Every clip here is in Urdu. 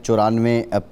94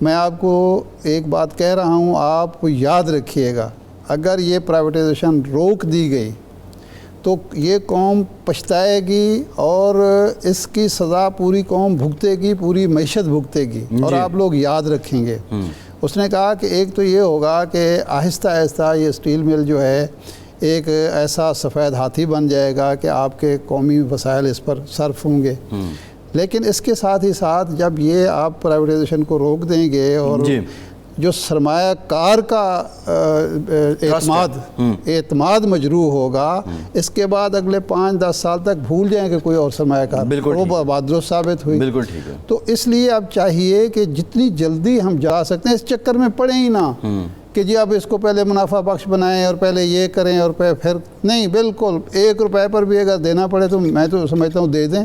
میں آپ کو ایک بات کہہ رہا ہوں، آپ یاد رکھیے گا، اگر یہ پرائیویٹائزیشن روک دی گئی تو یہ قوم پچھتائے گی اور اس کی سزا پوری قوم بھگتے گی، پوری معیشت بھگتے گی، اور آپ لوگ یاد رکھیں گے۔ اس نے کہا کہ ایک تو یہ ہوگا کہ آہستہ آہستہ یہ اسٹیل مل جو ہے ایک ایسا سفید ہاتھی بن جائے گا کہ آپ کے قومی وسائل اس پر صرف ہوں گے، لیکن اس کے ساتھ ہی ساتھ جب یہ آپ پرائیویٹائزیشن کو روک دیں گے اور جو سرمایہ کار کا اعتماد مجروح ہوگا، اس کے بعد اگلے 5-10 سال تک بھول جائیں کہ کوئی اور سرمایہ کار، وہ بات درست ثابت ہوئی۔ بالکل ٹھیک ہے۔ تو اس لیے اب چاہیے کہ جتنی جلدی ہم جا سکتے ہیں اس چکر میں پڑیں ہی نہ کہ جی اب اس کو پہلے منافع بخش بنائیں اور پہلے یہ کریں اور پھر نہیں، بالکل 1 روپے پر بھی اگر دینا پڑے تو میں تو سمجھتا ہوں دے دیں،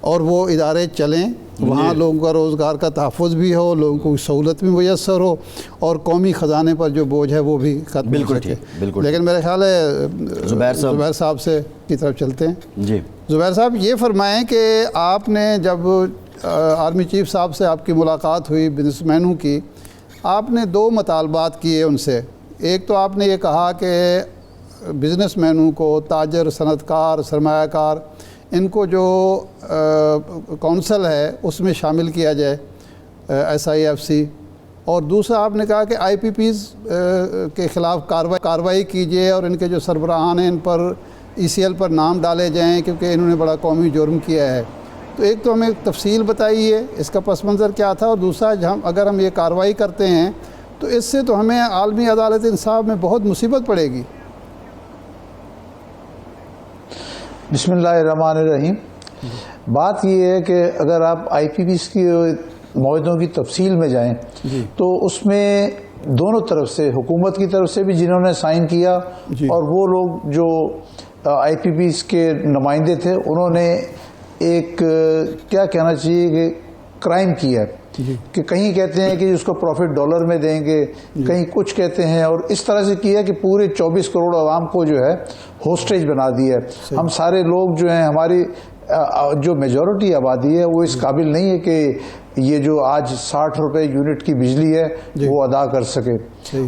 اور وہ ادارے چلیں، وہاں لوگوں کا روزگار کا تحفظ بھی ہو، لوگوں کو سہولت بھی میسر ہو، اور قومی خزانے پر جو بوجھ ہے وہ بھی ختم ہو سکے۔ لیکن میرے خیال ہے زبیر صاحب سے کی طرف چلتے ہیں۔ جی زبیر صاحب، یہ فرمائیں کہ آپ نے جب آرمی چیف صاحب سے آپ کی ملاقات ہوئی بزنس مینوں کی، آپ نے 2 مطالبات کیے ان سے۔ ایک تو آپ نے یہ کہا کہ بزنس مینوں کو، تاجر، صنعت کار، سرمایہ کار، ان کو جو کونسل ہے اس میں شامل کیا جائے، SIFC، اور دوسرا آپ نے کہا کہ IPPs کے خلاف کارروائی کیجیے اور ان کے جو سربراہان ہیں ان پر ECL پر نام ڈالے جائیں کیونکہ انہوں نے بڑا قومی جرم کیا ہے۔ تو ایک تو ہمیں تفصیل بتائیے اس کا پس منظر کیا تھا، اور دوسرا اگر ہم یہ کارروائی کرتے ہیں تو اس سے تو ہمیں عالمی عدالت انصاف میں بہت مصیبت پڑے گی۔ بسم اللہ الرحمن الرحیم۔ بات یہ ہے کہ اگر آپ IPPs کی معاہدوں کی تفصیل میں جائیں تو اس میں دونوں طرف سے، حکومت کی طرف سے بھی جنہوں نے سائن کیا اور وہ لوگ جو IPPs کے نمائندے تھے، انہوں نے ایک کیا کہنا چاہیے کہ کرائم کیا ہے کہ کہیں کہتے ہیں کہ اس کو پروفٹ ڈالر میں دیں گے، کہیں کچھ کہتے ہیں، اور اس طرح سے کیا کہ پورے 24 کروڑ عوام کو جو ہے ہوسٹیج بنا دیا ہے۔ ہم سارے لوگ جو ہیں، ہماری جو میجورٹی آبادی ہے وہ اس قابل نہیں ہے کہ یہ جو آج 60 روپے یونٹ کی بجلی ہے وہ ادا کر سکے،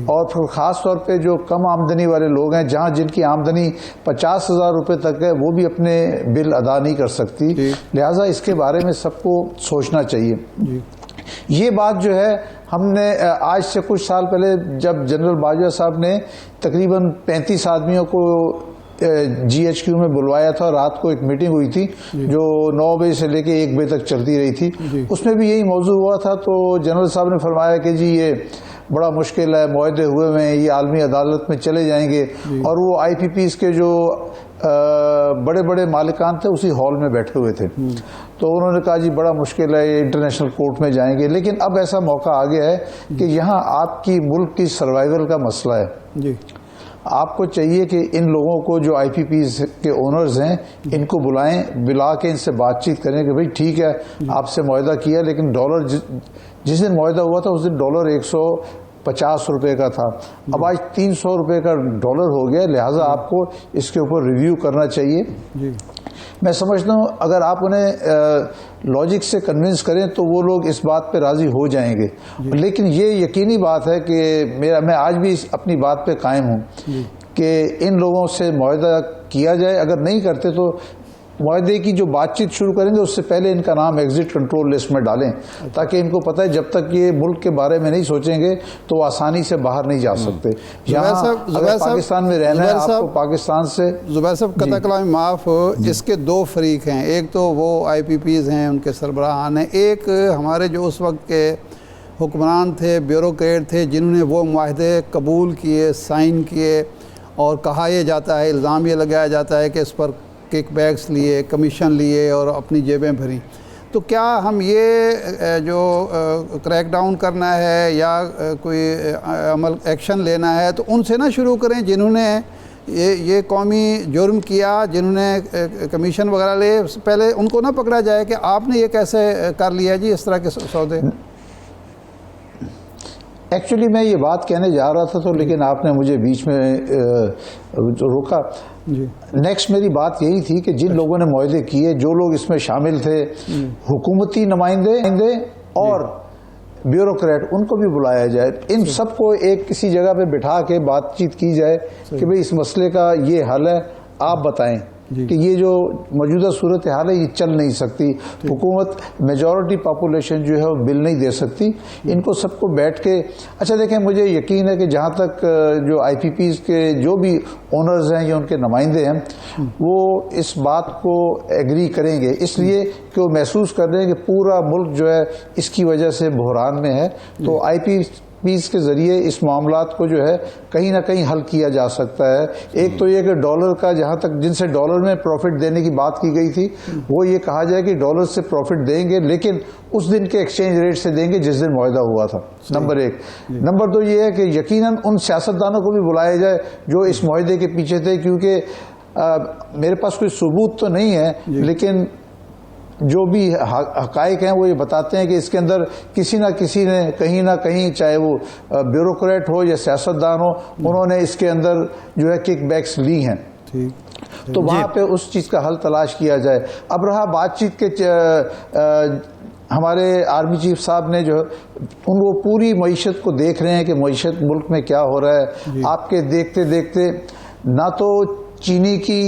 اور پھر خاص طور پہ جو کم آمدنی والے لوگ ہیں، جہاں جن کی آمدنی 50,000 روپے تک ہے، وہ بھی اپنے بل ادا نہیں کر سکتی، لہٰذا اس کے بارے میں سب کو سوچنا چاہیے۔ یہ بات جو ہے ہم نے آج سے کچھ سال پہلے جب جنرل باجوہ صاحب نے تقریباً 35 آدمیوں کو GHQ میں بلوایا تھا، رات کو ایک میٹنگ ہوئی تھی جو 9 بجے سے لے کے 1 بجے تک چلتی رہی تھی، اس میں بھی یہی موضوع ہوا تھا۔ تو جنرل صاحب نے فرمایا کہ جی یہ بڑا مشکل ہے، معاہدے ہوئے ہوئے ہیں، یہ عالمی عدالت میں چلے جائیں گے، اور وہ IPPs کے جو بڑے بڑے مالکان تھے اسی ہال میں بیٹھے ہوئے تھے، تو انہوں نے کہا جی بڑا مشکل ہے، یہ انٹرنیشنل کورٹ میں جائیں گے۔ لیکن اب ایسا موقع آ گیا ہے کہ یہاں آپ کی ملک کی سروائیول کا مسئلہ ہے۔ آپ کو چاہیے کہ ان لوگوں کو جو IPPs کے اونرز ہیں ان کو بلائیں، بلا کے ان سے بات چیت کریں کہ بھئی ٹھیک ہے آپ سے معاہدہ کیا، لیکن ڈالر جس دن معاہدہ ہوا تھا اس دن ڈالر 150 روپے کا تھا، اب آج 300 روپے کا ڈالر ہو گیا، لہٰذا آپ کو اس کے اوپر ریویو کرنا چاہیے۔ میں سمجھتا ہوں اگر آپ انہیں لاجک سے کنونس کریں تو وہ لوگ اس بات پہ راضی ہو جائیں گے، لیکن یہ یقینی بات ہے کہ میں آج بھی اپنی بات پہ قائم ہوں کہ ان لوگوں سے معاہدہ کیا جائے، اگر نہیں کرتے تو معاہدے کی جو بات چیت شروع کریں گے اس سے پہلے ان کا نام ایگزٹ کنٹرول لسٹ میں ڈالیں، تاکہ ان کو پتہ ہے جب تک یہ ملک کے بارے میں نہیں سوچیں گے تو وہ آسانی سے باہر نہیں جا سکتے۔ یہاں اگر پاکستان میں رہنا ہے آپ کو پاکستان سے۔ زبیر صاحب قطع کلام معاف، اس کے 2 فریق ہیں، ایک تو وہ IPPs ہیں، ان کے سربراہان ہیں، ایک ہمارے جو اس وقت کے حکمران تھے، بیوروکریٹ تھے، جنہوں نے وہ معاہدے قبول کیے، سائن کیے، اور کہا یہ جاتا ہے، الزام یہ لگایا جاتا ہے کہ اس پر کک بیکس لیے، کمیشن لیے اور اپنی جیبیں بھری۔ تو کیا ہم یہ جو کریک ڈاؤن کرنا ہے یا کوئی عمل ایکشن لینا ہے تو ان سے نہ شروع کریں جنہوں نے یہ قومی جرم کیا، جنہوں نے کمیشن وغیرہ لے، پہلے ان کو نہ پکڑا جائے کہ آپ نے یہ کیسے کر لیا جی اس طرح کے سودے؟ ایکچولی میں یہ بات کہنے جا رہا تھا تو لیکن آپ نے مجھے بیچ میں روکا۔ نیکسٹ میری بات یہی تھی کہ جن لوگوں نے معاہدے کیے، جو لوگ اس میں شامل تھے، حکومتی نمائندے اور بیوروکریٹ ان کو بھی بلایا جائے, ان سب کو ایک کسی جگہ پہ بٹھا کے بات چیت کی جائے کہ بھئی اس مسئلے کا یہ حل ہے, آپ بتائیں کہ یہ جو موجودہ صورتحال ہے یہ چل نہیں سکتی. حکومت میجورٹی پاپولیشن جو ہے وہ بل نہیں دے سکتی. ان کو سب کو بیٹھ کے, اچھا دیکھیں مجھے یقین ہے کہ جہاں تک جو آئی پی پیز کے جو بھی اونرز ہیں یا ان کے نمائندے ہیں وہ اس بات کو ایگری کریں گے, اس لیے کہ وہ محسوس کر رہے ہیں کہ پورا ملک جو ہے اس کی وجہ سے بحران میں ہے. تو آئی پی پیز کے ذریعے اس معاملات کو جو ہے کہیں نہ کہیں حل کیا جا سکتا ہے. ایک تو یہ کہ ڈالر کا جہاں تک جن سے ڈالر میں پروفٹ دینے کی بات کی گئی تھی وہ یہ کہا جائے کہ ڈالر سے پروفٹ دیں گے لیکن اس دن کے ایکسچینج ریٹ سے دیں گے جس دن معاہدہ ہوا تھا, نمبر ایک. نمبر دو یہ ہے کہ یقیناً ان سیاستدانوں کو بھی بلایا جائے جو اس معاہدے کے پیچھے تھے, کیونکہ میرے پاس کوئی ثبوت تو نہیں ہے لیکن جو بھی حقائق ہیں وہ یہ بتاتے ہیں کہ اس کے اندر کسی نہ کسی نے کہیں نہ کہیں, چاہے وہ بیوروکریٹ ہو یا سیاستدان ہو, انہوں نے اس کے اندر جو ہے کک بیکس لی ہیں. تو وہاں پہ اس چیز کا حل تلاش کیا جائے. اب رہا بات چیت کے, ہمارے آرمی چیف صاحب نے جو ان کو پوری معیشت کو دیکھ رہے ہیں کہ معیشت ملک میں کیا ہو رہا ہے. آپ کے دیکھتے دیکھتے نہ تو چینی کی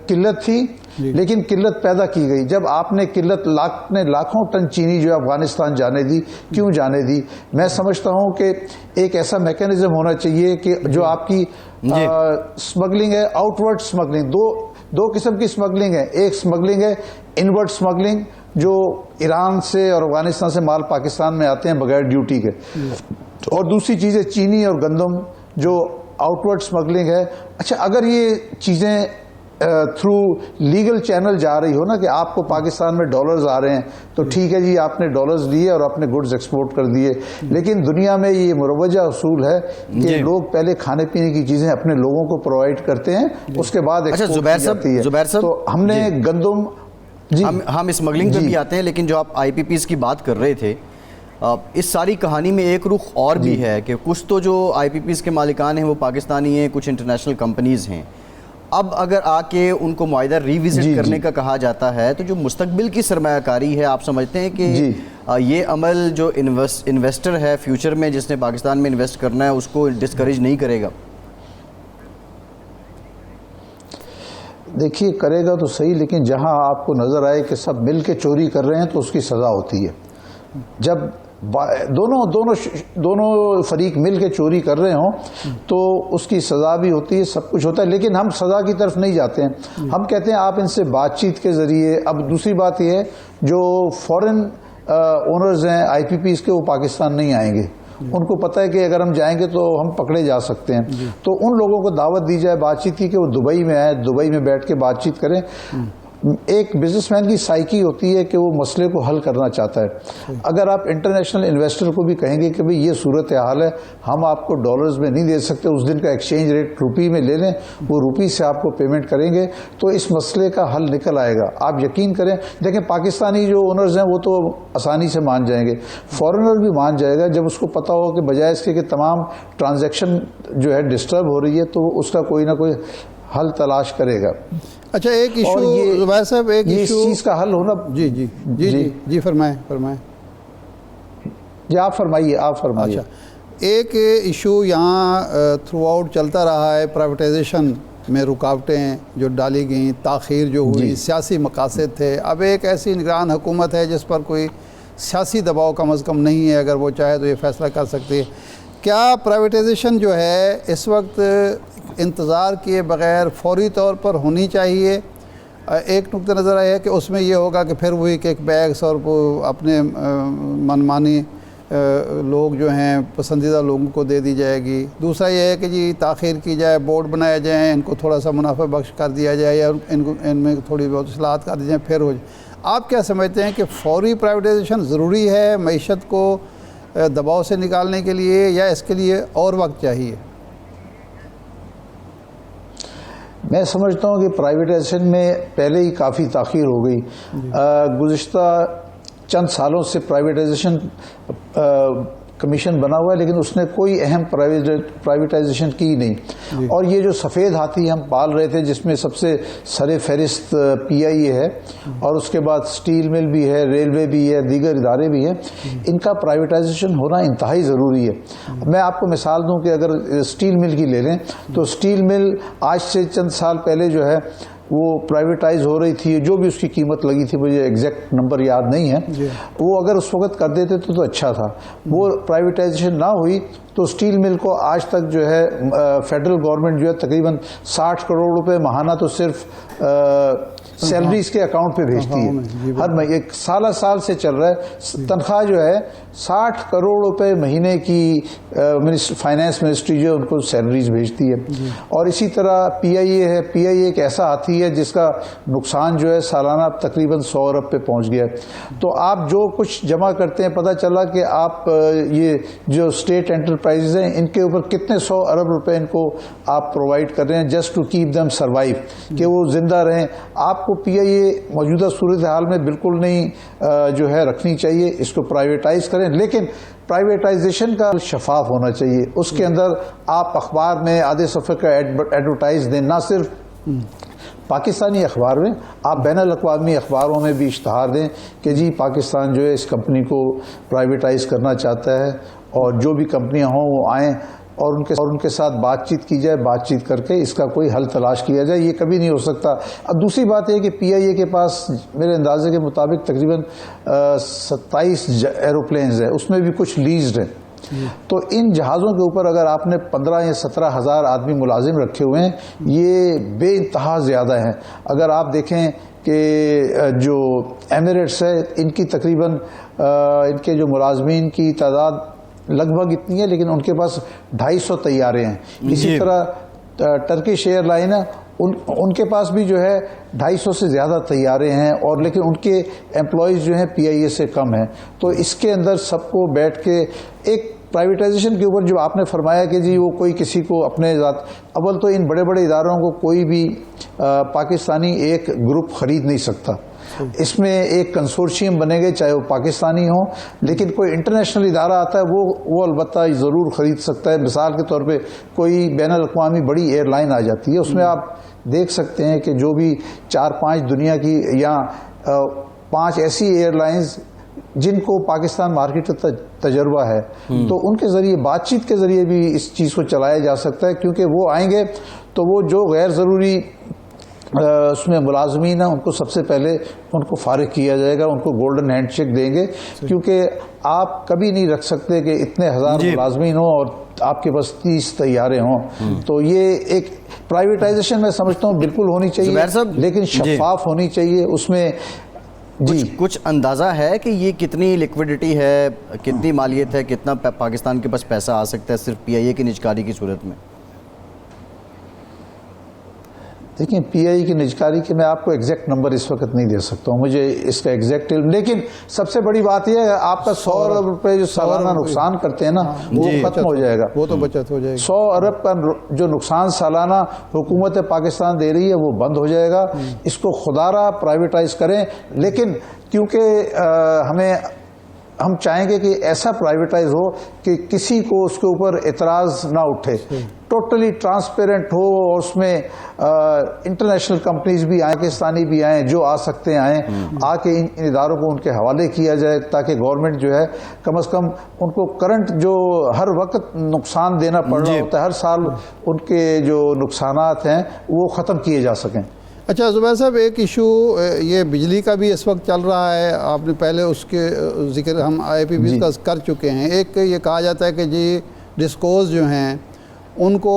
قلت تھی لیکن قلت پیدا کی گئی. جب آپ نے لاکھوں ٹن چینی جو افغانستان جانے دی, کیوں جانے دی؟ میں سمجھتا ہوں کہ ایک ایسا میکینزم ہونا چاہیے کہ جو آپ کی سمگلنگ ہے, آؤٹ ورڈ سمگلنگ, دو قسم کی سمگلنگ ہے. ایک سمگلنگ ہے انورڈ سمگلنگ جو ایران سے اور افغانستان سے مال پاکستان میں آتے ہیں بغیر ڈیوٹی کے, اور دوسری چیز ہے چینی اور گندم جو آؤٹ ورڈ سمگلنگ ہے. اچھا اگر یہ چیزیں تھرو لیگل چینل جا رہی ہو نا کہ آپ کو پاکستان میں ڈالرز آ رہے ہیں تو ٹھیک ہے جی, آپ نے ڈالرز لیے اور اپنے گڈز ایکسپورٹ کر دیے, لیکن دنیا میں یہ مروجہ اصول ہے کہ لوگ پہلے کھانے پینے کی چیزیں اپنے لوگوں کو پرووائڈ کرتے ہیں, اس کے بعد ایکسپورٹ کی جاتی ہے. تو ہم نے گندم, ہم اسمگلنگ پہ بھی آتے ہیں, لیکن جو آپ آئی پی پیز کی بات کر رہے تھے, اس ساری کہانی میں ایک رخ اور بھی ہے کہ کچھ تو جو آئی پی پیز کے مالکان ہیں وہ پاکستانی ہیں, کچھ انٹرنیشنل کمپنیز ہیں. اب اگر آ کے ان کو معاہدہ ری وزٹ کرنے کا کہا جاتا ہے تو جو مستقبل کی سرمایہ کاری ہے, آپ سمجھتے ہیں کہ یہ عمل جو انویسٹر ہے فیوچر میں جس نے پاکستان میں انویسٹ کرنا ہے اس کو ڈسکریج نہیں کرے گا؟ دیکھیے کرے گا تو صحیح, لیکن جہاں آپ کو نظر آئے کہ سب مل کے چوری کر رہے ہیں تو اس کی سزا ہوتی ہے. جب دونوں فریق مل کے چوری کر رہے ہوں تو اس کی سزا بھی ہوتی ہے, سب کچھ ہوتا ہے, لیکن ہم سزا کی طرف نہیں جاتے ہیں. ہم کہتے ہیں آپ ان سے بات چیت کے ذریعے. اب دوسری بات یہ ہے جو فورن اونرز ہیں آئی پی پیز کے, وہ پاکستان نہیں آئیں گے. ان کو پتہ ہے کہ اگر ہم جائیں گے تو ہم پکڑے جا سکتے ہیں. تو ان لوگوں کو دعوت دی جائے بات چیت کی کہ وہ دبئی میں آئیں, دبئی میں بیٹھ کے بات چیت کریں. ایک بزنس مین کی سائیکی ہوتی ہے کہ وہ مسئلے کو حل کرنا چاہتا ہے. اگر آپ انٹرنیشنل انویسٹر کو بھی کہیں گے کہ بھئی یہ صورتحال ہے, ہم آپ کو ڈالرز میں نہیں دے سکتے, اس دن کا ایکسچینج ریٹ روپی میں لے لیں, وہ روپی سے آپ کو پیمنٹ کریں گے, تو اس مسئلے کا حل نکل آئے گا. آپ یقین کریں, دیکھیں پاکستانی جو اونرز ہیں وہ تو آسانی سے مان جائیں گے, فارنر بھی مان جائے گا جب اس کو پتہ ہو کہ بجائے اس کے کہ تمام ٹرانزیکشن جو ہے ڈسٹرب ہو رہی ہے تو اس کا کوئی نہ کوئی حل تلاش کرے گا. اچھا ایک ایشو زبیر صاحب, ایک ایشو اس چیز کا حل ہونا. جی فرمائیں. جی آپ فرمائیے. اچھا ایک ایشو یہاں تھرو آؤٹ چلتا رہا ہے, پرائیویٹائزیشن میں رکاوٹیں جو ڈالی گئیں, تاخیر جو ہوئی, سیاسی مقاصد تھے. اب ایک ایسی نگران حکومت ہے جس پر کوئی سیاسی دباؤ کم از کم نہیں ہے, اگر وہ چاہے تو یہ فیصلہ کر سکتی ہے. کیا پرائیویٹائزیشن جو ہے اس وقت انتظار کیے بغیر فوری طور پر ہونی چاہیے؟ ایک نقطہ نظر آیا ہے کہ اس میں یہ ہوگا کہ پھر وہی کیک بیگس اور اپنے منمانی لوگ جو ہیں پسندیدہ لوگوں کو دے دی جائے گی. دوسرا یہ ہے کہ جی تاخیر کی جائے, بورڈ بنائے جائیں, ان کو تھوڑا سا منافع بخش کر دیا جائے یا ان میں تھوڑی بہت اصلاحات کر دی جائیں, پھر ہو جائے. آپ کیا سمجھتے ہیں کہ فوری پرائیویٹائزیشن ضروری ہے معیشت کو دباؤ سے نکالنے کے لیے, یا اس کے لیے اور وقت چاہیے؟ میں سمجھتا ہوں کہ پرائیویٹائزیشن میں پہلے ہی کافی تاخیر ہو گئی. گزشتہ چند سالوں سے پرائیویٹائزیشن کمیشن بنا ہوا ہے لیکن اس نے کوئی اہم پرائیویٹائزیشن کی نہیں. اور یہ جو سفید ہاتھی ہم پال رہے تھے جس میں سب سے سر فہرست پی آئی اے ہے اور اس کے بعد اسٹیل مل بھی ہے, ریلوے بھی ہے, دیگر ادارے بھی ہیں, ان کا پرائیویٹائزیشن ہونا انتہائی ضروری ہے. میں آپ کو مثال دوں کہ اگر اسٹیل مل کی لے لیں تو اسٹیل مل آج سے چند سال پہلے جو ہے وہ پرائیویٹائز ہو رہی تھی, جو بھی اس کی قیمت لگی تھی مجھے ایگزیکٹ نمبر یاد نہیں ہے, وہ اگر اس وقت کر دیتے تو اچھا تھا. وہ پرائیویٹائزیشن نہ ہوئی تو اسٹیل مل کو آج تک جو ہے فیڈرل گورنمنٹ جو ہے تقریباً 60 کروڑ روپے ماہانہ تو صرف سیلریز کے اکاؤنٹ پہ بھیجتی ہے. ہر مہینے ایک سال سے چل رہا ہے. تنخواہ جو ہے 60 کروڑ روپے مہینے کی فائنانس منسٹری جو ہے ان کو سیلریز بھیجتی ہے. اور اسی طرح پی آئی اے ہے. پی آئی اے ایک ایسا ہاتھی ہے جس کا نقصان جو ہے سالانہ تقریباً 100 ارب پہ پہنچ گیا. تو آپ جو کچھ جمع کرتے ہیں پتہ چلا کہ آپ یہ جو اسٹیٹ انٹرپرائزز ہیں ان کے اوپر کتنے 100 ارب روپے ان کو آپ پرووائڈ کر رہے ہیں just to keep them survive, کہ وہ زندہ رہیں. آپ کو پی آئی اے موجودہ صورتحال میں بالکل نہیں جو ہے رکھنی چاہیے, اس کو پرائیویٹائز کریں, لیکن پرائیویٹائزیشن کا شفاف ہونا چاہیے. اس کے اندر آپ اخبار میں آدھے صفحے کا ایڈورٹائز دیں, نہ صرف پاکستانی اخبار میں, آپ بین الاقوامی اخباروں میں بھی اشتہار دیں کہ جی پاکستان جو ہے اس کمپنی کو پرائیویٹائز کرنا چاہتا ہے اور جو بھی کمپنیاں ہوں وہ آئیں اور ان کے ساتھ بات چیت کی جائے, بات چیت کر کے اس کا کوئی حل تلاش کیا جائے. یہ کبھی نہیں ہو سکتا. اب دوسری بات یہ کہ پی آئی اے کے پاس میرے اندازے کے مطابق تقریباً 27 ایروپلینز ہیں, اس میں بھی کچھ لیزڈ ہیں. تو ان جہازوں کے اوپر اگر آپ نے 15 یا 17 ہزار آدمی ملازم رکھے ہوئے ہیں, یہ بے انتہا زیادہ ہیں. اگر آپ دیکھیں کہ جو ایمریٹس ہے ان کی تقریباً ان کے جو ملازمین کی تعداد لگ بھگ اتنی ہے لیکن ان کے پاس 250 طیارے ہیں. اسی طرح ٹرکش ایئر لائن ہے, ان کے پاس بھی جو ہے 250 سے زیادہ طیارے ہیں, اور لیکن ان کے امپلائیز جو ہیں پی آئی اے سے کم ہیں. تو اس کے اندر سب کو بیٹھ کے ایک پرائیویٹائزیشن کے اوپر جو آپ نے فرمایا کہ جی وہ کوئی کسی کو اپنے ذات, اول تو ان بڑے بڑے اداروں کو کوئی بھی پاکستانی ایک گروپ خرید نہیں سکتا. اس میں ایک کنسورشیم بنے گے چاہے وہ پاکستانی ہوں, لیکن کوئی انٹرنیشنل ادارہ آتا ہے وہ البتہ ضرور خرید سکتا ہے. مثال کے طور پہ کوئی بین الاقوامی بڑی ایئر لائن آ جاتی ہے, اس میں آپ دیکھ سکتے ہیں کہ جو بھی 4-5 دنیا کی یا 5 ایسی ایئر لائنز جن کو پاکستان مارکیٹ کا تجربہ ہے, تو ان کے ذریعے بات چیت کے ذریعے بھی اس چیز کو چلایا جا سکتا ہے. کیونکہ وہ آئیں گے تو وہ جو غیر ضروری اس میں ملازمین ہیں ان کو سب سے پہلے ان کو فارغ کیا جائے گا, ان کو گولڈن ہینڈ شیک دیں گے. کیونکہ آپ کبھی نہیں رکھ سکتے کہ اتنے ہزار ملازمین ہوں اور آپ کے پاس 30 طیارے ہوں. تو یہ ایک پرائیویٹائزیشن میں سمجھتا ہوں بالکل ہونی چاہیے, لیکن شفاف ہونی چاہیے. اس میں کچھ اندازہ ہے کہ یہ کتنی لیکوڈیٹی ہے, کتنی مالیت ہے, کتنا پاکستان کے پاس پیسہ آ سکتا ہے صرف پی آئی اے کی نجکاری کی صورت میں؟ دیکھیں پی آئی کی نجکاری کے میں آپ کو ایگزیکٹ نمبر اس وقت نہیں دے سکتا ہوں, مجھے اس کا ایگزیکٹ علم, لیکن سب سے بڑی بات یہ ہے آپ کا 100 ارب روپے جو سالانہ نقصان کرتے ہیں نا وہ ختم ہو جائے گا. وہ تو بچت ہو جائے گی. 100 ارب کا جو نقصان سالانہ حکومت پاکستان دے رہی ہے وہ بند ہو جائے گا. اس کو خدارہ پرائیویٹائز کریں, لیکن کیونکہ ہم چاہیں گے کہ ایسا پرائیویٹائز ہو کہ کسی کو اس کے اوپر اعتراض نہ اٹھے, ٹوٹلی ٹرانسپیرنٹ ہو, اور اس میں انٹرنیشنل کمپنیز بھی آئیں, پاکستانی بھی آئیں, جو آ سکتے ہیں آئیں, آ کے ان اداروں کو ان کے حوالے کیا جائے تاکہ گورنمنٹ جو ہے کم از کم ان کو کرنٹ جو ہر وقت نقصان دینا پڑ رہا ہوتا ہے ہر سال, ان کے جو نقصانات ہیں وہ ختم کیے جا سکیں. اچھا زبیر صاحب, ایک ایشو یہ بجلی کا بھی اس وقت چل رہا ہے, آپ نے پہلے اس کے ذکر ہم آئی پی بی کا کر چکے ہیں. ایک یہ کہا جاتا ہے کہ جی ڈسکوز جو ہیں ان کو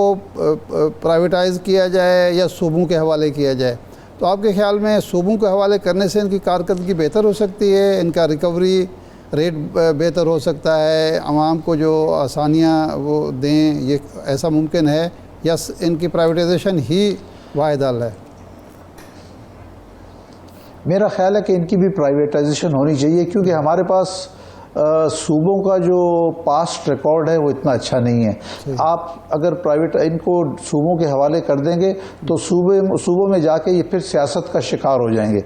پرائیویٹائز کیا جائے یا صوبوں کے حوالے کیا جائے. تو آپ کے خیال میں صوبوں کے حوالے کرنے سے ان کی کارکردگی بہتر ہو سکتی ہے, ان کا ریکوری ریٹ بہتر ہو سکتا ہے, عوام کو جو آسانیاں وہ دیں, یہ ایسا ممکن ہے, یا ان کی پرائیویٹائزیشن ہی واحد حل ہے؟ میرا خیال ہے کہ ان کی بھی پرائیویٹائزیشن ہونی چاہیے, کیونکہ ہمارے پاس صوبوں کا جو پاسٹ ریکارڈ ہے وہ اتنا اچھا نہیں ہے. آپ اگر پرائیویٹ ان کو صوبوں کے حوالے کر دیں گے تو صوبوں میں جا کے یہ پھر سیاست کا شکار ہو جائیں گے.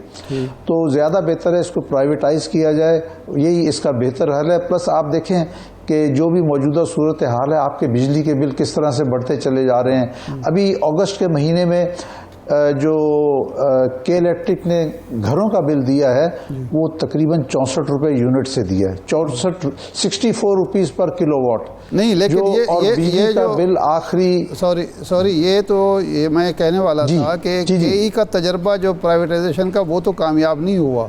تو زیادہ بہتر ہے اس کو پرائیویٹائز کیا جائے, یہی اس کا بہتر حل ہے. پلس آپ دیکھیں کہ جو بھی موجودہ صورتحال ہے, آپ کے بجلی کے بل کس طرح سے بڑھتے چلے جا رہے ہیں. ابھی اگست کے مہینے میں جو کے الیکٹرک نے گھروں کا بل دیا ہے وہ تقریباً 64 روپے یونٹ سے دیا ہے, 64 روپیز پر کلو واٹ. نہیں لیکن یہ جو بل آخری سوری یہ میں کہنے والا تھا کہ کے ای کا تجربہ جو پرائیویٹائزیشن کا وہ تو کامیاب نہیں ہوا,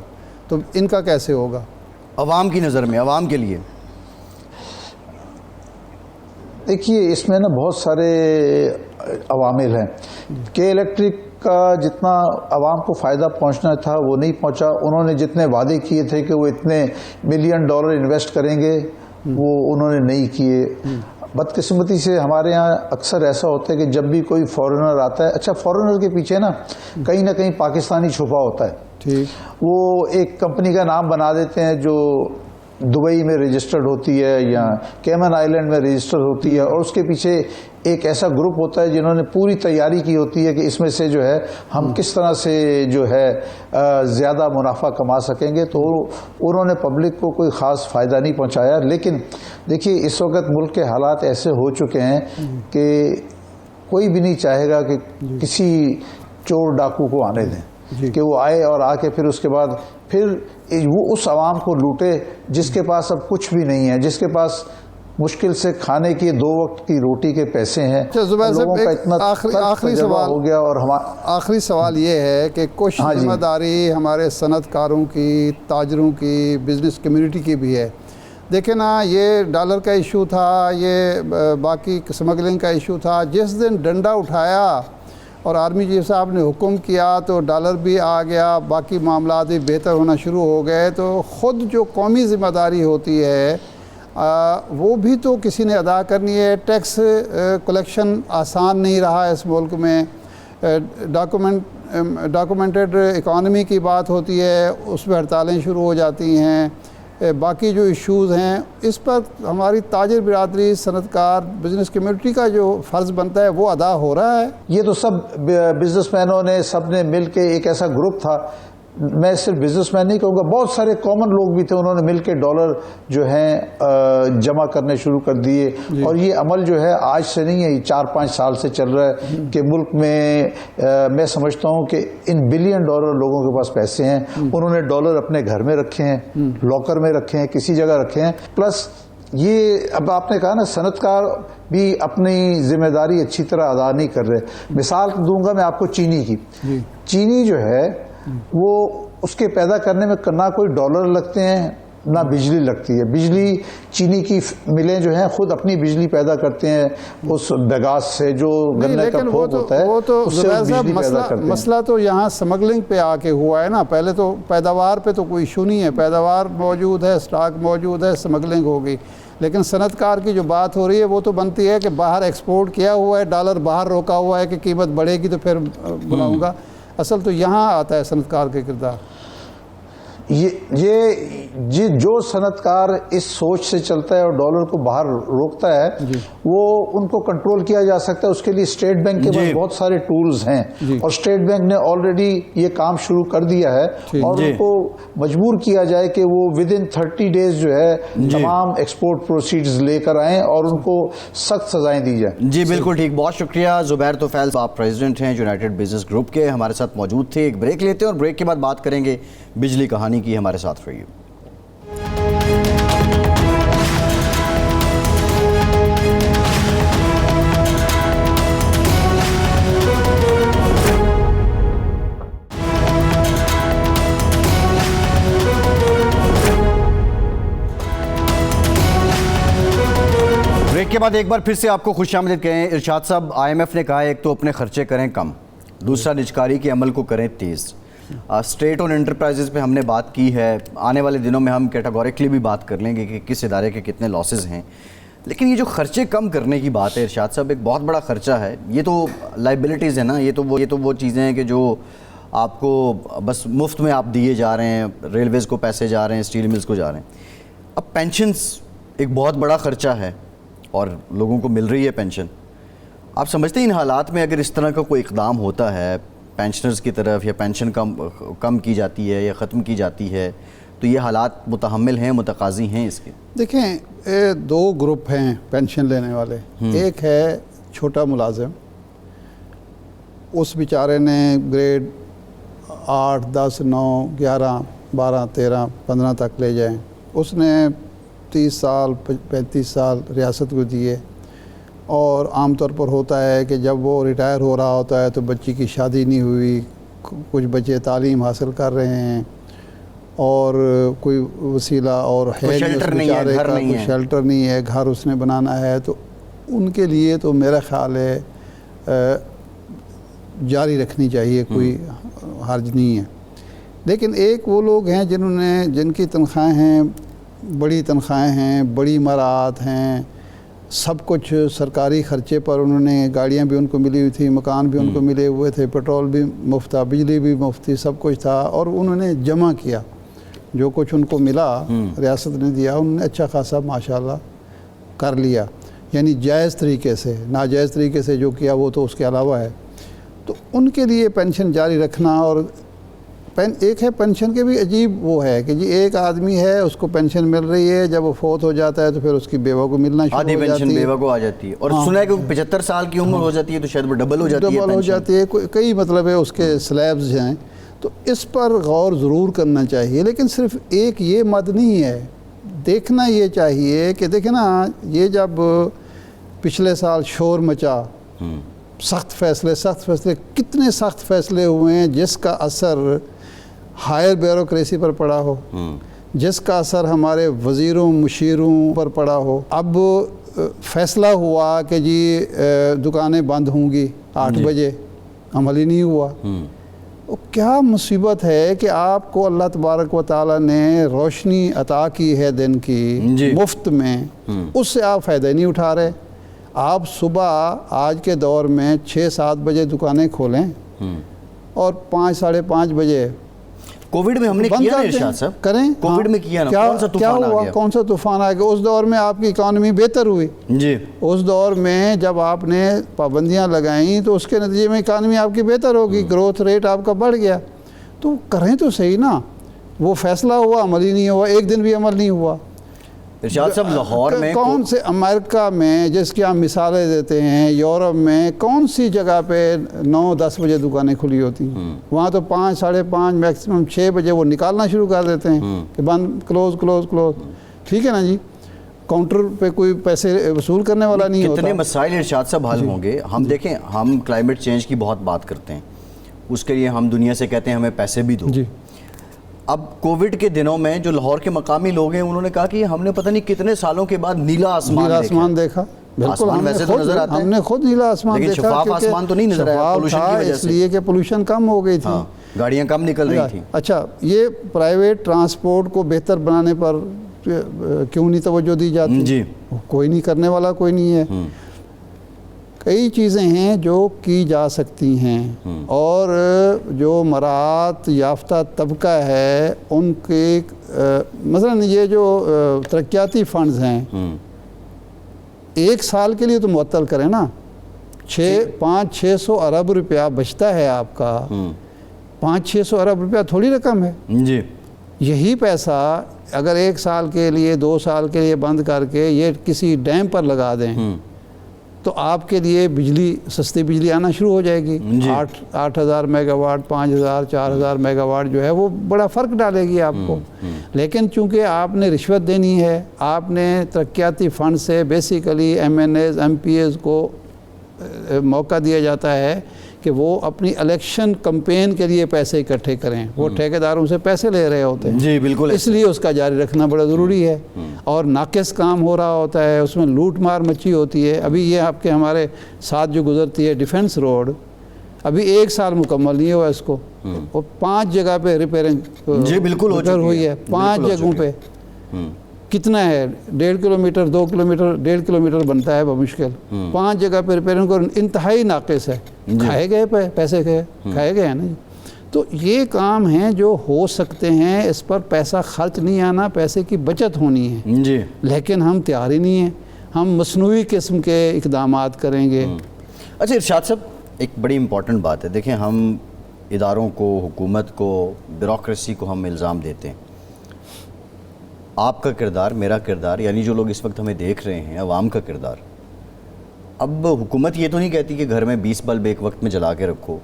تو ان کا کیسے ہوگا عوام کی نظر میں, عوام کے لیے؟ دیکھیے اس میں نا بہت سارے عوامل ہیں. کے الیکٹرک کا جتنا عوام کو فائدہ پہنچنا تھا وہ نہیں پہنچا. انہوں نے جتنے وعدے کیے تھے کہ وہ اتنے $1 ملین انویسٹ کریں گے وہ انہوں نے نہیں کیے. بدقسمتی سے ہمارے یہاں اکثر ایسا ہوتا ہے کہ جب بھی کوئی فورنر آتا ہے, اچھا فورنر کے پیچھے نا کہیں نہ کہیں پاکستانی چھپا ہوتا ہے. وہ ایک کمپنی کا نام بنا دیتے ہیں جو دبئی میں رجسٹرڈ ہوتی ہے یا کیمن آئیلینڈ میں رجسٹرڈ ہوتی ہے, اور اس کے پیچھے ایک ایسا گروپ ہوتا ہے جنہوں نے پوری تیاری کی ہوتی ہے کہ اس میں سے جو ہے ہم کس طرح سے جو ہے زیادہ منافع کما سکیں گے. تو انہوں نے پبلک کو کوئی خاص فائدہ نہیں پہنچایا. لیکن دیکھیے اس وقت ملک کے حالات ایسے ہو چکے ہیں کہ کوئی بھی نہیں چاہے گا کہ کسی چور ڈاکو کو آنے دیں, کہ وہ آئے اور آ کے پھر اس کے بعد پھر وہ اس عوام کو لوٹے جس کے پاس اب کچھ بھی نہیں ہے, جس کے پاس مشکل سے کھانے کی 2 وقت کی روٹی کے پیسے ہیں. زبیر صاحب آخری سوال ہو گیا. اور آخری سوال یہ ہے کہ کچھ ذمہ داری ہمارے صنعت کاروں کی, تاجروں کی, بزنس کمیونٹی کی بھی ہے. دیکھیں نا, یہ ڈالر کا ایشو تھا, یہ باقی سمگلنگ کا ایشو تھا. جس دن ڈنڈا اٹھایا اور آرمی چیف صاحب نے حکم کیا تو ڈالر بھی آ گیا, باقی معاملات بھی بہتر ہونا شروع ہو گئے. تو خود جو قومی ذمہ داری ہوتی ہے وہ بھی تو کسی نے ادا کرنی ہے. ٹیکس کلیکشن آسان نہیں رہا اس ملک میں. ڈاکومنٹڈ اکانومی کی بات ہوتی ہے, اس میں ہڑتالیں شروع ہو جاتی ہیں. باقی جو ایشوز ہیں اس پر ہماری تاجر برادری, صنعت کار, بزنس کمیونٹی کا جو فرض بنتا ہے وہ ادا ہو رہا ہے. یہ تو سب بزنس مینوں نے سب نے مل کے ایک ایسا گروپ تھا, میں صرف بزنس مین نہیں کہوں گا, بہت سارے کامن لوگ بھی تھے, انہوں نے مل کے ڈالر جو ہیں جمع کرنے شروع کر دیے. اور یہ عمل جو ہے آج سے نہیں ہے, یہ 4-5 سال سے چل رہا ہے کہ ملک میں سمجھتا ہوں کہ ان $1 بلین لوگوں کے پاس پیسے ہیں. انہوں نے ڈالر اپنے گھر میں رکھے ہیں, لاکر میں رکھے ہیں, کسی جگہ رکھے ہیں. پلس یہ اب آپ نے کہا نا صنعت کار بھی اپنی ذمہ داری اچھی طرح ادا نہیں کر رہے. مثال دوں گا میں آپ کو چینی کی. چینی جو ہے وہ اس کے پیدا کرنے میں نہ کوئی ڈالر لگتے ہیں نہ بجلی لگتی ہے. بجلی چینی کی ملیں جو ہیں خود اپنی بجلی پیدا کرتے ہیں اس بگاس سے جو گنے کا پھوک ہوتا ہے, وہ تو اس سے بجلی پیدا کرتے ہیں. مسئلہ تو یہاں سمگلنگ پہ آ کے ہوا ہے نا. پہلے تو پیداوار پہ تو کوئی ایشو نہیں ہے, پیداوار موجود ہے, سٹاک موجود ہے, سمگلنگ ہوگی. لیکن صنعت کار کی جو بات ہو رہی ہے وہ تو بنتی ہے کہ باہر ایکسپورٹ کیا ہوا ہے, ڈالر باہر روکا ہوا ہے کہ قیمت بڑھے گی تو پھر بلاؤں گا. اصل تو یہاں آتا ہے صنعت کار کے کردار. یہ جو صنعت کار اس سوچ سے چلتا ہے اور ڈالر کو باہر روکتا ہے وہ ان کو کنٹرول کیا جا سکتا ہے. اس کے لیے اسٹیٹ بینک کے پاس بہت سارے ٹولز ہیں اور اسٹیٹ بینک نے آلریڈی یہ کام شروع کر دیا ہے. اور ان کو مجبور کیا جائے کہ وہ ودن 30 days جو ہے تمام ایکسپورٹ پروسیڈز لے کر آئیں اور ان کو سخت سزائیں دی جائیں. جی بالکل ٹھیک, بہت شکریہ زبیر توفیل. آپ پریزیڈنٹ ہیں یونائٹڈ بزنس گروپ کے, ہمارے ساتھ موجود تھے. ایک بریک لیتے ہیں اور بریک کے بعد بات کریں گے بجلی کہانی کی. ہمارے ساتھ رہیے. بریک کے بعد ایک بار پھر سے آپ کو خوش آمدید کہیں. ارشاد صاحب, IMF نے کہا ہے ایک تو اپنے خرچے کریں کم, دوسرا نجکاری کے عمل کو کریں تیز. اسٹیٹ اور انٹرپرائزز پہ ہم نے بات کی ہے. آنے والے دنوں میں ہم کیٹاگوریکلی بھی بات کر لیں گے کہ کس ادارے کے کتنے لاسز ہیں. لیکن یہ جو خرچے کم کرنے کی بات ہے ارشاد صاحب, ایک بہت بڑا خرچہ ہے. یہ تو لائبلٹیز ہیں نا, یہ تو وہ چیزیں ہیں کہ جو آپ کو بس مفت میں آپ دیے جا رہے ہیں. ریلویز کو پیسے جا رہے ہیں, اسٹیل ملز کو جا رہے ہیں. اب پینشنز ایک بہت بڑا خرچہ ہے اور لوگوں کو مل رہی ہے پینشن. آپ سمجھتے ہیں ان حالات میں اگر اس طرح کا کوئی اقدام ہوتا ہے پینشنرز کی طرف, یا پینشن کم کی جاتی ہے یا ختم کی جاتی ہے, تو یہ حالات متحمل ہیں, متقاضی ہیں اس کے؟ دیکھیں 2 گروپ ہیں پینشن لینے والے. ایک ہے چھوٹا ملازم, اس بیچارے نے گریڈ 8, 10, 9, 11, 12, 13, 15 تک لے جائیں, اس نے 30 سال 35 سال ریاست کو دیے, اور عام طور پر ہوتا ہے کہ جب وہ ریٹائر ہو رہا ہوتا ہے تو بچی کی شادی نہیں ہوئی, کچھ بچے تعلیم حاصل کر رہے ہیں, اور کوئی وسیلہ اور ہے کوئی شیلٹر نہیں ہے, گھر نہیں ہے, شیلٹر نہیں ہے, گھر اس نے بنانا ہے, تو ان کے لیے تو میرا خیال ہے جاری رکھنی چاہیے, کوئی حرج نہیں ہے. لیکن ایک وہ لوگ ہیں جن کی تنخواہیں ہیں, بڑی تنخواہیں ہیں, بڑی مراعات ہیں, سب کچھ سرکاری خرچے پر انہوں نے, گاڑیاں بھی ان کو ملی ہوئی تھی, مکان بھی ان کو ملے ہوئے تھے, پیٹرول بھی مفت تھا, بجلی بھی مفت تھی, سب کچھ تھا, اور انہوں نے جمع کیا جو کچھ ان کو ملا, ریاست نے دیا, انہوں نے اچھا خاصا ماشاءاللہ کر لیا, یعنی جائز طریقے سے. ناجائز طریقے سے جو کیا وہ تو اس کے علاوہ ہے. تو ان کے لیے پینشن جاری رکھنا, اور ایک ہے پینشن کے بھی عجیب وہ ہے کہ جی ایک آدمی ہے, اس کو پینشن مل رہی ہے, جب وہ فوت ہو جاتا ہے تو پھر اس کی بیوہ کو ملنا شروع ہو جاتی ہے, آدھی پینشن بیوہ کو آ جاتی ہے, اور سنا ہے کہ 75 سال کی عمر ہو جاتی ہے تو شاید وہ ڈبل ہو جاتی ہے, کئی مطلب ہے اس کے سلیبز ہیں. تو اس پر غور ضرور کرنا چاہیے, لیکن صرف ایک یہ مد نہیں ہے, دیکھنا یہ چاہیے کہ دیکھیں نا, یہ جب پچھلے سال شور مچا, سخت فیصلے کتنے سخت فیصلے ہوئے ہیں جس کا اثر ہائر بیوروکریسی پر پڑا ہو, جس کا اثر ہمارے وزیروں مشیروں پر پڑا ہو. اب فیصلہ ہوا کہ جی دکانیں بند ہوں گی 8 بجے, عمل ہی نہیں ہوا. کیا مصیبت ہے کہ آپ کو اللہ تبارک و تعالیٰ نے روشنی عطا کی ہے دن کی مفت میں, اس سے آپ فائدہ نہیں اٹھا رہے. آپ صبح آج کے دور میں 6-7 بجے دکانیں کھولیں اور 5-5:30 بجے کووڈ میں ہم نے کیا نا ارشاد صاحب, کریں, کووڈ میں کیا نا, کیا ہوا, کون سا طوفان آ گیا. اس دور میں آپ کی اکانومی بہتر ہوئی. جی, اس دور میں جب آپ نے پابندیاں لگائیں تو اس کے نتیجے میں اکانومی آپ کی بہتر ہوگی, گروتھ ریٹ آپ کا بڑھ گیا. تو کریں تو صحیح نا. وہ فیصلہ ہوا, عمل ہی نہیں ہوا, ایک دن بھی عمل نہیں ہوا. ارشاد صاحب لاہور میں کون سے امریکہ میں, جس کی ہم مثالیں دیتے ہیں, یورپ میں کون سی جگہ پہ 9-10 بجے دکانیں کھلی ہوتی ہیں؟ وہاں تو 5-5:30 میکسیمم 6 بجے وہ نکالنا شروع کر دیتے ہیں کہ بند, کلوز. ٹھیک ہے نا جی, کاؤنٹر پہ کوئی پیسے وصول کرنے والا نہیں ہوتا. کتنے مسائل ارشاد صاحب حل ہوں گے. ہم دیکھیں, ہم کلائمیٹ چینج کی بہت بات کرتے ہیں, اس کے لیے ہم دنیا سے کہتے ہیں ہمیں پیسے بھی دو. جی, اب کووڈ کے دنوں میں جو لاہور کے مقامی لوگ ہیں انہوں نے کہا کہ ہم نے پتہ نہیں کتنے سالوں کے بعد نیلا آسمان دیکھا. بالکل, ویسے تو نظر آتا ہے, ہم نے خود نیلا آسمان دیکھا, لیکن شفاف آسمان تو نہیں نظر آیا پولوشن کی وجہ سے, اس لیے کہ پولوشن کم ہو گئی تھی, گاڑیاں کم نکل رہی تھیں. اچھا, یہ پرائیویٹ ٹرانسپورٹ کو بہتر بنانے پر کیوں نہیں توجہ دی جاتی؟ جی, کوئی نہیں کرنے والا, کوئی نہیں ہے. کئی چیزیں ہیں جو کی جا سکتی ہیں, اور جو مراعات یافتہ طبقہ ہے ان کے, مثلا یہ جو ترقیاتی فنڈز ہیں 1 سال کے لیے تو معطل کریں نا. 500-600 ارب روپیہ بچتا ہے آپ کا, 500-600 ارب روپیہ تھوڑی رقم ہے. جی, یہی پیسہ اگر 1 سال کے لیے 2 سال کے لیے بند کر کے یہ کسی ڈیم پر لگا دیں تو آپ کے لیے بجلی, سستی بجلی آنا شروع ہو جائے گی. 8,000 میگا واٹ, 5,000, 4,000 میگا واٹ جو ہے وہ بڑا فرق ڈالے گی آپ کو. لیکن چونکہ آپ نے رشوت دینی ہے, آپ نے ترقیاتی فنڈ سے بیسیکلی MNAs MPAs کو موقع دیا جاتا ہے کہ وہ اپنی الیکشن کمپین کے لیے پیسے اکٹھے کریں. وہ ٹھیکیداروں سے پیسے لے رہے ہوتے ہیں. جی بالکل, اس لیے اس کا جاری رکھنا بڑا ضروری ہے. اور ناقص کام ہو رہا ہوتا ہے, اس میں لوٹ مار مچی ہوتی ہے. ابھی یہ آپ کے ہمارے ساتھ جو گزرتی ہے ڈیفنس روڈ, ابھی 1 سال مکمل نہیں ہوا اس کو, وہ 5 جگہ پہ ریپیئرنگ جی بالکل ہوئی ہے. 5 جگہوں پہ کتنا ہے, 1.5 کلومیٹر 2 کلومیٹر 1.5 کلومیٹر بنتا ہے بمشکل. 5 جگہ پہ ریپیئرنگ کو انتہائی ناقص ہے. کھائے گئے پیسے کھائے گئے ہیں نا جی. تو یہ کام ہیں جو ہو سکتے ہیں، اس پر پیسہ خرچ نہیں آنا، پیسے کی بچت ہونی ہے جی، لیکن ہم تیار ہی نہیں ہیں، ہم مصنوعی قسم کے اقدامات کریں گے۔ اچھا ارشاد صاحب، ایک بڑی امپورٹنٹ بات ہے، دیکھیں ہم اداروں کو، حکومت کو، بیوروکریسی کو ہم الزام دیتے ہیں۔ آپ کا کردار، میرا کردار، یعنی جو لوگ اس وقت ہمیں دیکھ رہے ہیں، عوام کا کردار، اب حکومت یہ تو نہیں کہتی کہ گھر میں 20 بلب ایک وقت میں جلا کے رکھو،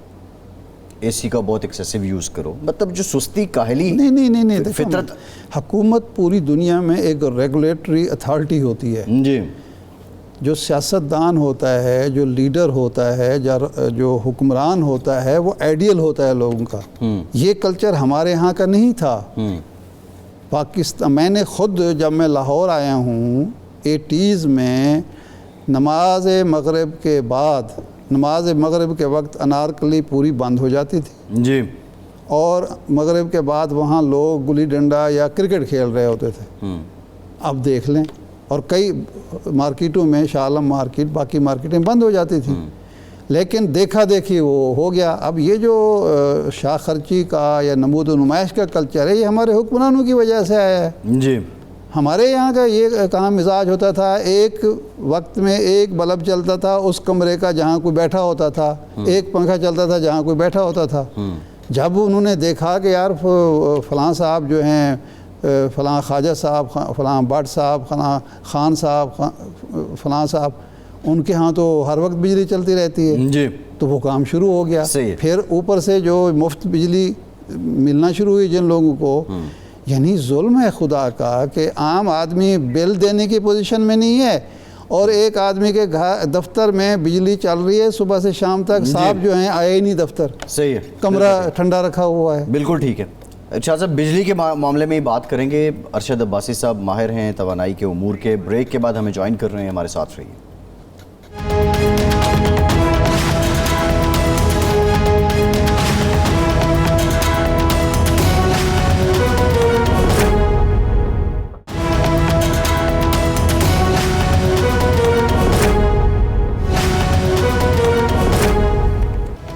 اے سی کا بہت ایکسیسو یوز کرو، مطلب جو سستی کاہلی نہیں فطرت۔ حکومت پوری دنیا میں ایک ریگولیٹری اتھارٹی ہوتی ہے۔ جی، جو سیاستدان ہوتا ہے، جو لیڈر ہوتا ہے، جو حکمران ہوتا ہے، وہ آئیڈیل ہوتا ہے لوگوں کا۔ یہ کلچر ہمارے ہاں کا نہیں تھا۔ پاکستان، میں نے خود جب میں لاہور آیا ہوں 80s میں، نماز مغرب کے بعد، نماز مغرب کے وقت انارکلی پوری بند ہو جاتی تھی جی، اور مغرب کے بعد وہاں لوگ گلی ڈنڈا یا کرکٹ کھیل رہے ہوتے تھے۔ اب دیکھ لیں، اور کئی مارکیٹوں میں، شاہ عالم مارکیٹ، باقی مارکیٹیں بند ہو جاتی تھیں، لیکن دیکھا دیکھی وہ ہو گیا۔ اب یہ جو شاہ خرچی کا یا نمود و نمائش کا کلچر ہے، یہ ہمارے حکمرانوں کی وجہ سے آیا ہے۔ جی، ہمارے یہاں کا یہ کام مزاج ہوتا تھا، ایک وقت میں ایک بلب چلتا تھا اس کمرے کا جہاں کوئی بیٹھا ہوتا تھا، ایک پنکھا چلتا تھا جہاں کوئی بیٹھا ہوتا تھا۔ جب انہوں نے دیکھا کہ یار فلاں صاحب جو ہیں، فلاں خواجہ صاحب، فلاں بٹ صاحب، فلاں خان صاحب، فلاں صاحب، ان کے ہاں تو ہر وقت بجلی چلتی رہتی ہے، جی، تو وہ کام شروع ہو گیا۔ صحیح ہے۔ پھر اوپر سے جو مفت بجلی ملنا شروع ہوئی جن لوگوں کو، یعنی ظلم ہے خدا کا کہ عام آدمی بل دینے کی پوزیشن میں نہیں ہے، اور ایک آدمی کے دفتر میں بجلی چل رہی ہے صبح سے شام تک، صاحب جو ہیں آئے ہی نہیں دفتر، صحیح ہے، کمرہ ٹھنڈا رکھا ہوا ہے۔ بالکل ٹھیک ہے۔ اچھا صاحب، بجلی کے معاملے میں ہی بات کریں گے۔ ارشد عباسی صاحب ماہر ہیں توانائی کے امور کے، بریک کے بعد ہمیں جوائن کر رہے ہیں، ہمارے ساتھ رہیے۔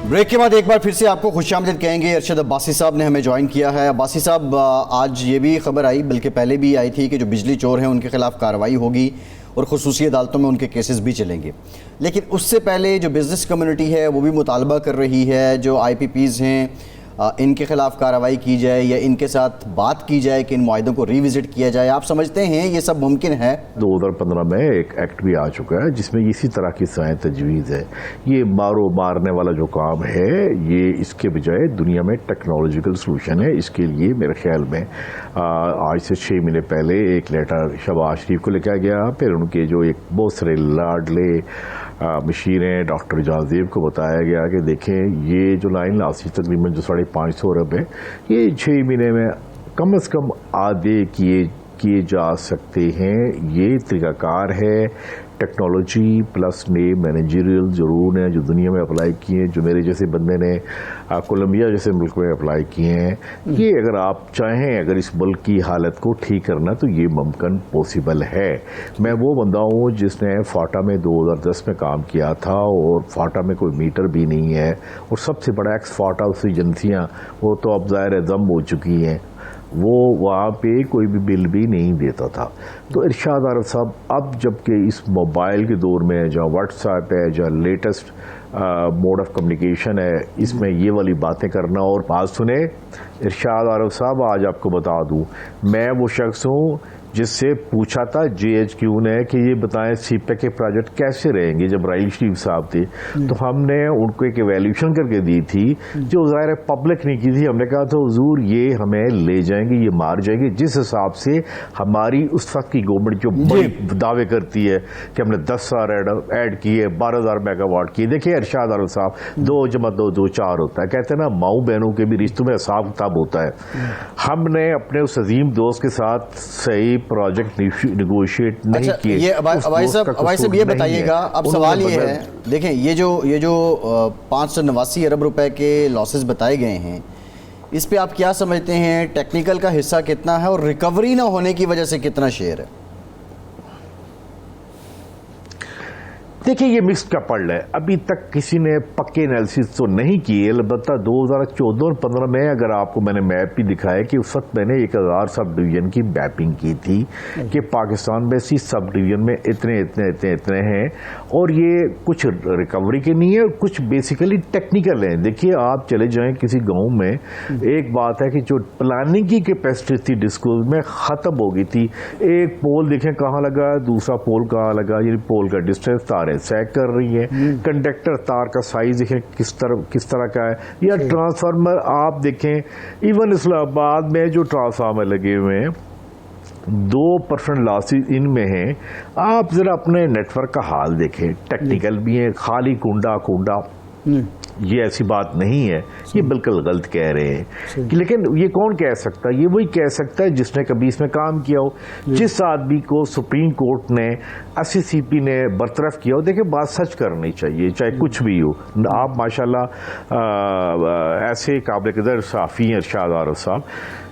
بریک کے بعد ایک بار پھر سے آپ کو خوش آمدید کہیں گے۔ ارشد عباسی صاحب نے ہمیں جوائن کیا ہے۔ عباسی صاحب، آج یہ بھی خبر آئی، بلکہ پہلے بھی آئی تھی، کہ جو بجلی چور ہیں ان کے خلاف کارروائی ہوگی اور خصوصی عدالتوں میں ان کے کیسز بھی چلیں گے، لیکن اس سے پہلے جو بزنس کمیونٹی ہے وہ بھی مطالبہ کر رہی ہے جو آئی پی پیز ہیں ان کے خلاف کارروائی کی جائے یا ان کے ساتھ بات کی جائے کہ ان معاہدوں کو ری وزٹ کیا جائے۔ آپ سمجھتے ہیں یہ سب ممکن ہے؟ 2015 میں ایک ایکٹ بھی آ چکا ہے جس میں اسی طرح کی سائیں تجویز ہے۔ یہ مارنے والا جو کام ہے، یہ اس کے بجائے دنیا میں ٹیکنالوجیکل سلوشن ہے۔ اس کے لیے میرے خیال میں آج سے 6 مہینے پہلے ایک لیٹر شہباز شریف کو لکھا گیا، پھر ان کے جو ایک بہت سارے لاڈلے مشیر ہیں ڈاکٹر جان زیب کو بتایا گیا کہ دیکھیں یہ جو لائن لاسی تقریباً جو 550 ارب ہے، یہ 6 مہینے میں کم از کم آدھے کیے جا سکتے ہیں۔ یہ طریقہ کار ہے۔ ٹیکنالوجی پلس نئے مینیجریل ضرور ہیں جو دنیا میں اپلائی کیے ہیں، جو میرے جیسے بندے نے کولمبیا جیسے ملک میں اپلائی کیے ہیں۔ یہ اگر آپ چاہیں، اگر اس ملک کی حالت کو ٹھیک کرنا تو یہ ممکن پاسبل ہے۔ میں وہ بندہ ہوں جس نے فاٹا میں 2010 میں کام کیا تھا، اور فاٹا میں کوئی میٹر بھی نہیں ہے، اور سب سے بڑا ایکس فاٹا اس ایجنسیاں وہ تو اب ظاہر ضم ہو چکی ہیں، وہ وہاں پہ کوئی بھی بل بھی نہیں دیتا تھا۔ تو ارشاد عارف صاحب، اب جب کہ اس موبائل کے دور میں جہاں واٹس ایپ ہے، جہاں لیٹسٹ موڈ آف کمیونیکیشن ہے، اس میں یہ والی باتیں کرنا، اور بات سنیں ارشاد عارف صاحب، آج آپ کو بتا دوں میں وہ شخص ہوں جس سے پوچھا تھا JHQ نے کہ یہ بتائیں سی پیک کے پروجیکٹ کیسے رہیں گے جب راحیل شریف صاحب تھے، تو ہم نے ان کو ایک ایویلیوشن کر کے دی تھی جو ظاہر پبلک نہیں کی تھی۔ ہم نے کہا تھا حضور یہ ہمیں لے جائیں گے، یہ مار جائیں گے، جس حساب سے ہماری اس وقت کی گورنمنٹ جو بڑے دعوے کرتی ہے کہ ہم نے 10,000 ایڈ کیے، 12,000 میگا واٹ کیے۔ دیکھیں ارشاد عارف صاحب، 2 + 2 = 4 ہوتا ہے، کہتے ہیں نا ماؤں بہنوں کے بھی رشتوں میں حساب کتاب ہوتا ہے۔ ہم نے اپنے اس عظیم دوست کے ساتھ صحیح پروجیکٹ نیگوشیٹ نہیں کیے۔ یہ عباسی صاحب یہ بتائیے گا، اب سوال یہ ہے، دیکھیں یہ جو 589 ارب روپے کے لاسز بتائے گئے ہیں، اس پہ آپ کیا سمجھتے ہیں؟ ٹیکنیکل کا حصہ کتنا ہے اور ریکوری نہ ہونے کی وجہ سے کتنا شیئر ہے؟ دیکھیں یہ مکس کپلڈ ہے، ابھی تک کسی نے پکے انالیسس تو نہیں کیے، البتہ 2014 اور 15 میں اگر آپ کو میں نے میپ بھی دکھایا کہ اس وقت میں نے 1000 سب ڈویژن کی میپنگ کی تھی کہ پاکستان میں اسی سب ڈویژن میں اتنے ہیں، اور یہ کچھ ریکوری کے نہیں ہے اور کچھ بیسیکلی ٹیکنیکل ہیں۔ دیکھیے آپ چلے جائیں کسی گاؤں میں، ایک بات ہے کہ جو پلاننگ کی کیپیسٹی تھی ڈسکلوز میں ختم ہو گئی تھی، ایک پول دیکھیں کہاں لگا، دوسرا پول کہاں لگا، یہ پول کا ڈسٹینس تاریں سیک کر رہی ہے، کنڈکٹر تار کا سائز دیکھیں کس طرح کا ہے، یا ٹرانسفارمر آپ دیکھیں، ایون اسلام آباد میں جو ٹرانسفارمر لگے ہوئے ہیں 2% لاسز ان میں ہیں۔ آپ ذرا اپنے نیٹ ورک کا حال دیکھیں، ٹیکنیکل بھی ہیں، خالی کنڈا یہ ایسی بات نہیں ہے، یہ بالکل غلط کہہ رہے ہیں، لیکن یہ کون کہہ سکتا ہے؟ یہ وہی کہہ سکتا ہے جس نے کبھی اس میں کام کیا ہو، جس آدمی کو سپریم کورٹ نے SCCP نے برطرف کیا ہو۔ دیکھیں بات سچ کرنی چاہیے چاہے کچھ بھی ہو۔ آپ ماشاءاللہ ایسے قابل قدر صحافی ہیں ارشاد عارف صاحب،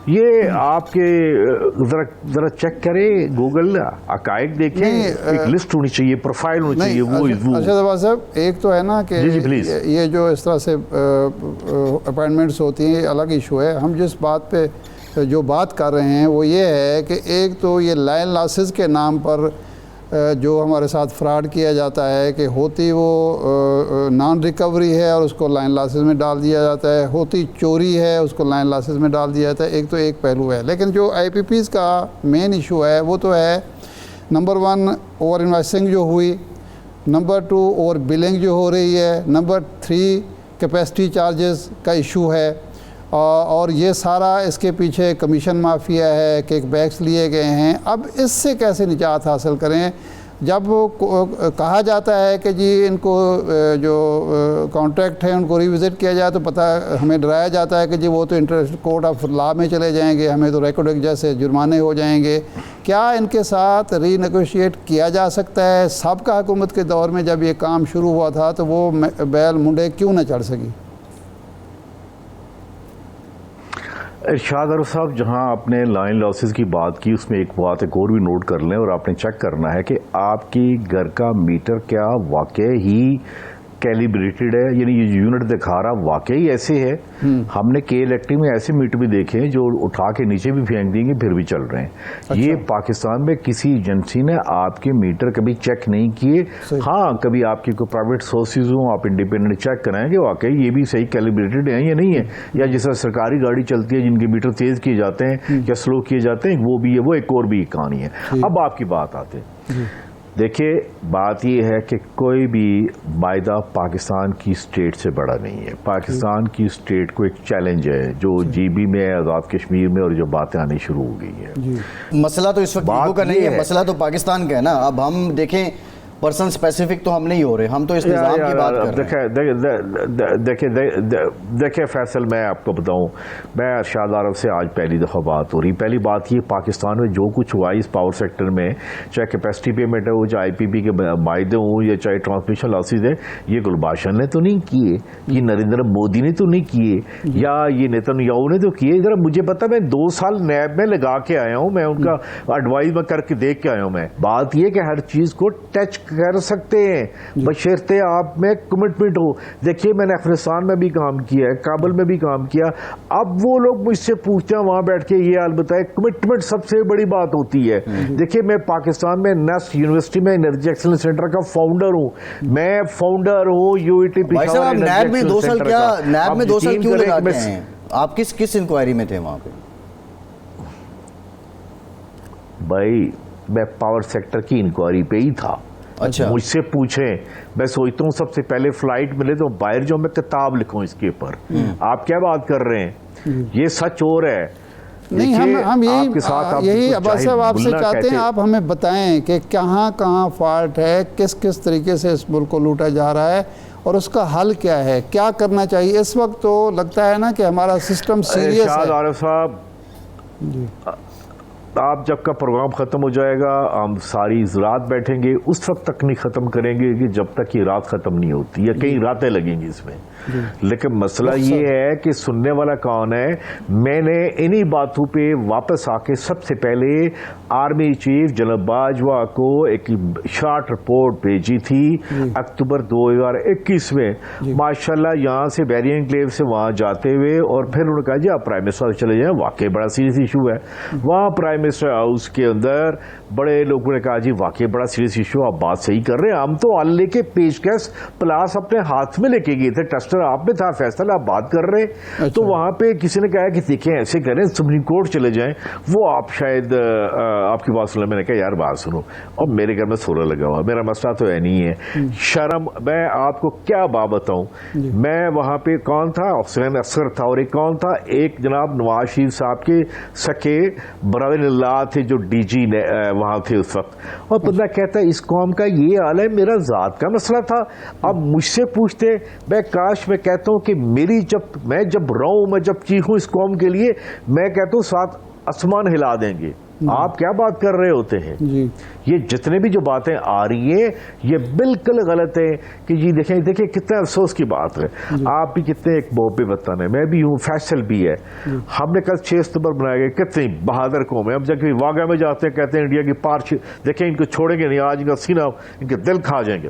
یہ آپ کے ذرا چیک کریں گوگل عقائد دیکھیں، ایک لسٹ ہونی چاہیے، پروفائل ہونی چاہیے، وہ ارشاد عباس صاحب ایک تو ہے نا کہ یہ جو اس طرح سے اپائنٹمنٹس ہوتی ہیں الگ ایشو ہے، ہم جس بات پہ جو بات کر رہے ہیں وہ یہ ہے کہ ایک تو یہ لائن لاسز کے نام پر جو ہمارے ساتھ فراڈ کیا جاتا ہے کہ ہوتی وہ نان ریکوری ہے اور اس کو لائن لاسز میں ڈال دیا جاتا ہے، ہوتی چوری ہے اس کو لائن لاسز میں ڈال دیا جاتا ہے، ایک تو ایک پہلو ہے۔ لیکن جو IPPs کا مین ایشو ہے وہ تو ہے نمبر 1 اوور انوائسنگ جو ہوئی، نمبر 2 اوور بلنگ جو ہو رہی ہے، نمبر 3 کیپیسٹی چارجز کا ایشو ہے، اور یہ سارا اس کے پیچھے کمیشن مافیا ہے، کیک بیکس لیے گئے ہیں۔ اب اس سے کیسے نجات حاصل کریں جب کہا جاتا ہے کہ جی ان کو جو کانٹریکٹ ہیں ان کو ریوزٹ کیا جائے، تو پتہ ہمیں ڈرایا جاتا ہے کہ جی وہ تو انٹرنیشنل کورٹ آف لا میں چلے جائیں گے، ہمیں تو ریکارڈ ایکٹ جیسے جرمانے ہو جائیں گے۔ کیا ان کے ساتھ ری نیگوشیٹ کیا جا سکتا ہے؟ سابقہ حکومت کے دور میں جب یہ کام شروع ہوا تھا تو وہ بیل منڈے کیوں نہ چڑھ سکی؟ ارشاد عارف صاحب جہاں آپ نے لائن لاسز کی بات کی، اس میں ایک بات ایک اور بھی نوٹ کر لیں، اور آپ نے چیک کرنا ہے کہ آپ کی گھر کا میٹر کیا واقعی ہی کیلیبریٹڈ ہے، یعنی یہ یونٹ دکھا رہا واقعی ایسے ہے۔ ہم نے کے الیکٹرک میں ایسے میٹر بھی دیکھے ہیں جو اٹھا کے نیچے بھی پھینک دیں گے پھر بھی چل رہے ہیں۔ یہ پاکستان میں کسی ایجنسی نے آپ کے میٹر کبھی چیک نہیں کیے۔ ہاں کبھی آپ کی کوئی پرائیویٹ سورسز ہوں، آپ انڈیپینڈنٹ چیک کرائیں کہ واقعی یہ بھی صحیح کیلیبریٹڈ ہیں یا نہیں ہے، یا جس طرح سرکاری گاڑی چلتی ہے جن کے میٹر تیز کیے جاتے ہیں یا سلو کیے جاتے ہیں، وہ بھی ہے، وہ ایک اور بھی کہانی ہے۔ اب آپ کی بات آتے ہیں، دیکھیے بات یہ ہے کہ کوئی بھی معاہدہ پاکستان کی اسٹیٹ سے بڑا نہیں ہے۔ پاکستان کی اسٹیٹ کو ایک چیلنج ہے جو GB میں آزاد کشمیر میں اور جو باتیں آنی شروع ہو گئی ہیں۔ مسئلہ تو اس وقت ایگو کا نہیں ہے، مسئلہ تو پاکستان کا ہے نا۔ اب ہم دیکھیں پرسن اسپیسیفک تو ہم نہیں ہو رہے، ہم تو اس نظام کی بات کر رہے ہیں۔ دیکھیں فیصل، میں آپ کو بتاؤں، میں ارشاد عارف سے آج پہلی دفعہ بات ہو رہی۔ پہلی بات یہ پاکستان میں جو کچھ ہوا اس پاور سیکٹر میں، چاہے کیپیسٹی پیمنٹ ہو، چاہے IPP کے معاہدے ہوں، یا چاہے ٹرانسمیشن لاسز ہے، یہ گلباشن نے تو نہیں کیے، یہ نریندر مودی نے تو نہیں کیے، یا یہ نیتن یاہو نے تو کیے۔ ذرا مجھے پتا، میں 2 سال نیب میں لگا کے آیا ہوں، میں ان کا ایڈوائز میں کر کے دیکھ کے آیا ہوں۔ میں بات یہ کہ ہر چیز کو ٹچ کر سکتے ہیں بشرطے آپ میں کمٹمنٹ ہو۔ دیکھیے میں نے افغانستان میں بھی کام کیا ہے، کابل میں بھی کام کیا۔ اب وہ لوگ مجھ سے پوچھتے ہیں وہاں بیٹھ کے یہ حال بتائے، کمٹمنٹ سب سے بڑی بات ہوتی ہے۔ دیکھیے میں پاکستان میں نیسٹ یونیورسٹی میں انرجی ایکسلنس سینٹر کا فاؤنڈر ہوں، میں فاؤنڈر ہوں UET پشاور نیب میں 2 سال کیا، نیب میں 2 سال کیوں لگاتے ہیں؟ آپ کس انکوائری میں تھے وہاں پہ؟ بھائی میں پاور سیکٹر کی انکوائری پہ ہی تھا۔ اچھا، مجھ سے پوچھیں، میں سوچتا ہوں سب سے پہلے فلائٹ ملے تو باہر جو میں کتاب لکھوں اس کے اوپر۔ آپ کیا بات کر رہے ہیں؟ یہ سچ اور ہے۔ نہیں، ہم یہی عباس صاحب آپ سے چاہتے ہیں، آپ ہمیں بتائیں کہ کہاں کہاں فالٹ ہے، کس طریقے سے اس ملک کو لوٹا جا رہا ہے اور اس کا حل کیا ہے، کیا کرنا چاہیے اس وقت؟ تو لگتا ہے نا کہ ہمارا سسٹم سیریس ہے۔ ارشاد عارف صاحب، آپ جب کا پروگرام ختم ہو جائے گا ہم ساری رات بیٹھیں گے، اس وقت تک نہیں ختم کریں گے کہ جب تک یہ رات ختم نہیں ہوتی، یا کئی راتیں لگیں گی اس میں۔ لیکن مسئلہ یہ ہے کہ سننے والا کون ہے. میں نے انہی باتوں پہ واپس آ کے سب سے پہلے آرمی چیف جنرل باجوہ کو ایک شارٹ رپورٹ بھیجی تھی اکتوبر 2021 میں. ماشاءاللہ یہاں سے بیری انکلیو سے وہاں جاتے ہوئے اور پھر انہوں نے کہا جی آپ پرائم منسٹر چلے جائیں, واقعی بڑا سیریس ایشو ہے. وہاں پرائم منسٹر ہاؤس کے اندر بڑے لوگوں نے کہا جی واقعی بڑا سیریس ایشو, آپ بات صحیح کر رہے ہیں, ہم تو اللہ کے پیشکش پلاس اپنے ہاتھ میں لے کے گئے تھے, ٹیسٹر آپ میں تھا, فیصلہ آپ بات کر رہے ہیں. تو وہاں پہ کسی نے کہا کہ دیکھیں ایسے کریں سپریم کورٹ چلے جائیں, وہ آپ شاید آپ کی بات سنا. میں نے کہا یار بات سنو, اور میرے گھر میں سورہ لگا ہوا, میرا مسئلہ تو ہے نہیں ہے شرم. میں آپ کو کیا بات بتاؤں, میں وہاں پہ کون تھا, حسین اصغر تھا, اور ایک کون تھا, ایک جناب نواز شریف صاحب کے سکے برادر اللہ تھے جو ڈی جی وہاں تھے اس وقت. اور بندہ کہتا ہے اس قوم کا یہ حال ہے, میرا ذات کا مسئلہ تھا. اب مجھ سے پوچھتے, میں کاش میں کہتا ہوں کہ میں جب رہوں, میں جب چیخوں اس قوم کے لیے, میں کہتا ہوں ساتھ آسمان ہلا دیں گے. آپ کیا بات کر رہے ہوتے ہیں؟ یہ جتنے بھی جو باتیں آ رہی ہیں یہ بالکل غلط ہے. کہ جی دیکھیں کتنے افسوس کی بات ہے. آپ بھی کتنے ایک بوبے وطن ہے, میں بھی ہوں, فیصل بھی ہے. ہم نے کل 6 ستمبر بنائے گئے, کتنی بہادر قوم ہے. ہم جب واقعہ میں جاتے ہیں کہتے ہیں انڈیا کی پارچ دیکھیں ان کو چھوڑیں گے نہیں, آج ان کا سینہ ان کے دل کھا جائیں گے.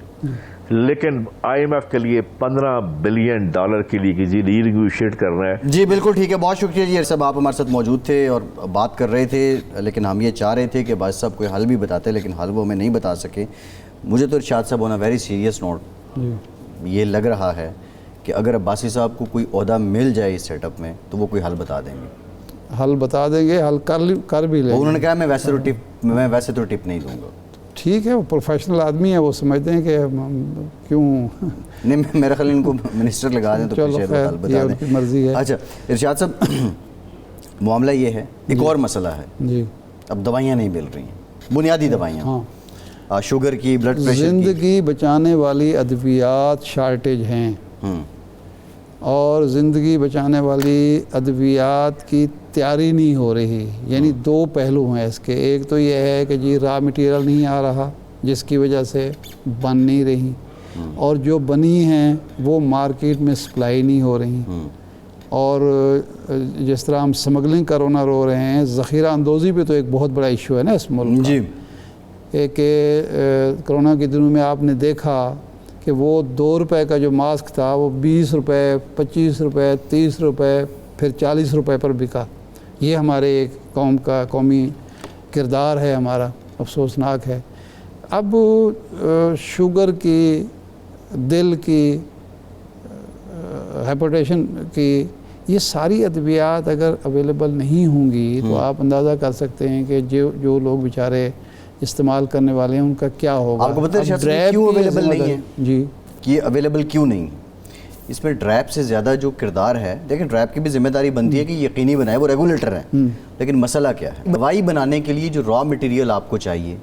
لیکن آئی ایم ایف کے لیے $15 بلین کے لیے ری نیگوشیٹ کر رہا ہے. جی بالکل ٹھیک ہے, بہت شکریہ جی. صاحب آپ ہمارے ساتھ موجود تھے اور بات کر رہے تھے, لیکن ہم یہ چاہ رہے تھے کہ باز صاحب کوئی حل بھی بتاتے, لیکن حل وہ ہمیں نہیں بتا سکے. مجھے تو ارشاد صاحب ہونا ویری سیریس نوٹ یہ لگ رہا ہے کہ اگر عباسی صاحب کو کوئی عہدہ مل جائے اس سیٹ اپ میں تو وہ کوئی حل بتا دیں گے. حل بتا دیں گے, حل کر بھی لیں گے. انہوں نے کہا میں ویسے تو ٹپ نہیں دوں گا. ٹھیک ہے, وہ پروفیشنل آدمی ہے, وہ سمجھتے ہیں کہ کیوں نہیں, میرا خیال ان کو منسٹر لگا دیں تو شاید حل بتا دیں, مرضی ہے. اچھا ارشاد صاحب, معاملہ یہ ہے, ایک اور مسئلہ ہے جی, اب دوائیاں نہیں مل رہی ہیں, بنیادی دوائیاں, شوگر کی, بلڈ پریشر کی. زندگی بچانے والی ادویات شارٹیج ہیں, اور زندگی بچانے والی ادویات کی تیاری نہیں ہو رہی. یعنی 2 پہلو ہیں اس کے. ایک تو یہ ہے کہ جی را مٹیریل نہیں آ رہا جس کی وجہ سے بن نہیں رہی, اور جو بنی ہیں وہ مارکیٹ میں سپلائی نہیں ہو رہی. اور جس طرح ہم سمگلنگ کرونا رو رہے ہیں, ذخیرہ اندوزی پہ تو ایک بہت بڑا ایشو ہے نا اس ملک کا. ایک کرونا کے دنوں میں آپ نے دیکھا کہ وہ $2 کا جو ماسک تھا وہ $20, $25, $30, پھر $40 پر بکا. یہ ہمارے ایک قوم کا قومی کردار ہے ہمارا, افسوسناک ہے. اب شوگر کی, دل کی, ہائپرٹیشن کی, یہ ساری ادویات اگر اویلیبل نہیں ہوں گی تو آپ اندازہ کر سکتے ہیں کہ جو لوگ بیچارے استعمال کرنے والے ہیں ان کا کیا ہوگا. آپ کو پتہ ہے کیوں اویلیبل نہیں ہے؟ جی یہ اویلیبل کیوں نہیں؟ اس میں ڈریپ سے زیادہ جو کردار ہے, دیکھیں ڈریپ کی بھی ذمہ داری بنتی ہے کہ یقینی بنائے, وہ ریگولیٹر ہے, لیکن مسئلہ کیا ہے, دوائی بنانے کے لیے جو را مٹیریل آپ کو چاہیے,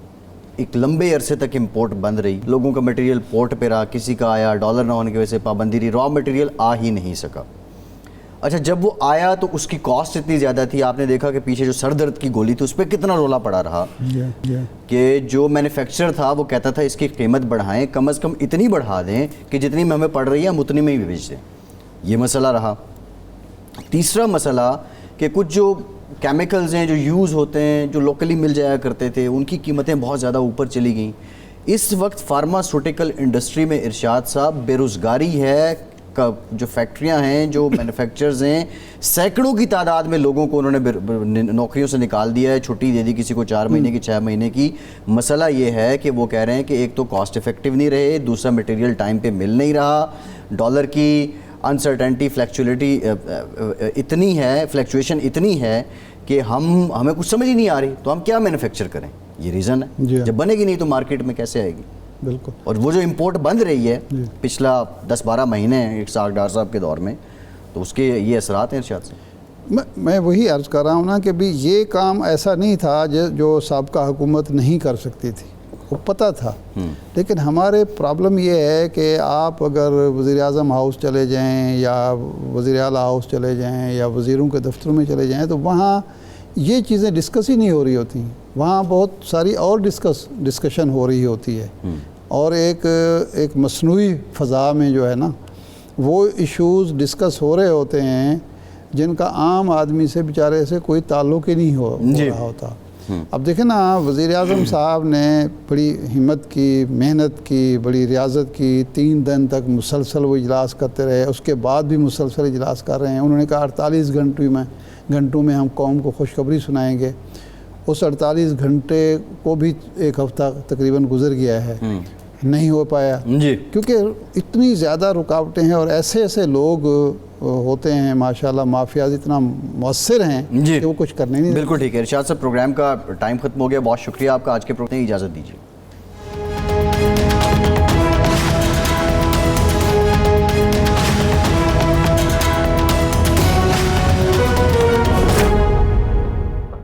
ایک لمبے عرصے تک امپورٹ بند رہی, لوگوں کا مٹیریل پورٹ پہ رہا, کسی کا آیا, ڈالر نہ ہونے کی وجہ سے پابندی رہی, را مٹیریل آ ہی نہیں سکا. اچھا جب وہ آیا تو اس کی کاسٹ اتنی زیادہ تھی, آپ نے دیکھا کہ پیچھے جو سر درد کی گولی تھی اس پہ کتنا رولا پڑا رہا کہ جو مینوفیکچرر تھا وہ کہتا تھا اس کی قیمت بڑھائیں, کم از کم اتنی بڑھا دیں کہ جتنی میں ہمیں پڑ رہی ہے ہم اتنی میں ہی بیچ دیں. یہ مسئلہ رہا. تیسرا مسئلہ کہ کچھ جو کیمیکلز ہیں جو یوز ہوتے ہیں, جو لوکلی مل جایا کرتے تھے, ان کی قیمتیں بہت زیادہ اوپر چلی گئیں. اس وقت فارماسوٹیکل انڈسٹری میں ارشاد صاحب بے روزگاری ہے, جو فیکٹریاں ہیں, جو مینوفیکچرز ہیں, سینکڑوں کی تعداد میں لوگوں کو انہوں نے نوکریوں سے نکال دیا ہے, چھٹی دے دی کسی کو 4 مہینے کی, 6 مہینے کی. مسئلہ یہ ہے کہ وہ کہہ رہے ہیں کہ ایک تو کاسٹ افیکٹو نہیں رہے, دوسرا مٹیریل ٹائم پہ مل نہیں رہا, ڈالر کی انسرٹنٹی, فلیکچویشن اتنی ہے کہ ہمیں کچھ سمجھ ہی نہیں آ رہی, تو ہم کیا مینوفیکچر کریں. یہ ریزن ہے, جب بنے گی نہیں تو مارکیٹ میں کیسے آئے گی. بالکل. اور وہ جو امپورٹ بند رہی ہے پچھلا 10-12 مہینے اسحاق ڈار صاحب کے دور میں, تو اس کے یہ اثرات ہیں ارشاد سے. میں وہی عرض کر رہا ہوں نا کہ بھی یہ کام ایسا نہیں تھا جو سابقہ حکومت نہیں کر سکتی تھی, وہ پتہ تھا. لیکن ہمارے پرابلم یہ ہے کہ آپ اگر وزیر اعظم ہاؤس چلے جائیں یا وزیر اعلیٰ ہاؤس چلے جائیں یا وزیروں کے دفتروں میں چلے جائیں تو وہاں یہ چیزیں ڈسکس ہی نہیں ہو رہی ہوتی. وہاں بہت ساری اور ڈسکشن ہو رہی ہوتی ہے, اور ایک مصنوعی فضا میں جو ہے نا وہ ایشوز ڈسکس ہو رہے ہوتے ہیں جن کا عام آدمی سے بیچارے سے کوئی تعلق ہی نہیں ہو رہا ہوتا. اب دیکھیں نا, وزیر اعظم صاحب نے بڑی ہمت کی, محنت کی, بڑی ریاضت کی, 3 دن تک مسلسل وہ اجلاس کرتے رہے, اس کے بعد بھی مسلسل اجلاس کر رہے ہیں. انہوں نے کہا 48 گھنٹوں میں ہم قوم کو خوشخبری سنائیں گے. اس 48 گھنٹے کو بھی 1 ہفتہ تقریباً گزر گیا ہے, نہیں ہو پایا کیونکہ اتنی زیادہ رکاوٹیں ہیں اور ایسے لوگ ہوتے ہیں ماشاءاللہ, مافیاز اتنا مؤثر ہیں کہ وہ کچھ کرنے نہیں. بالکل ٹھیک ہے ارشاد صاحب, پروگرام کا ٹائم ختم ہو گیا. بہت شکریہ آپ کا. آج کے پروگرام میں اجازت دیجیے.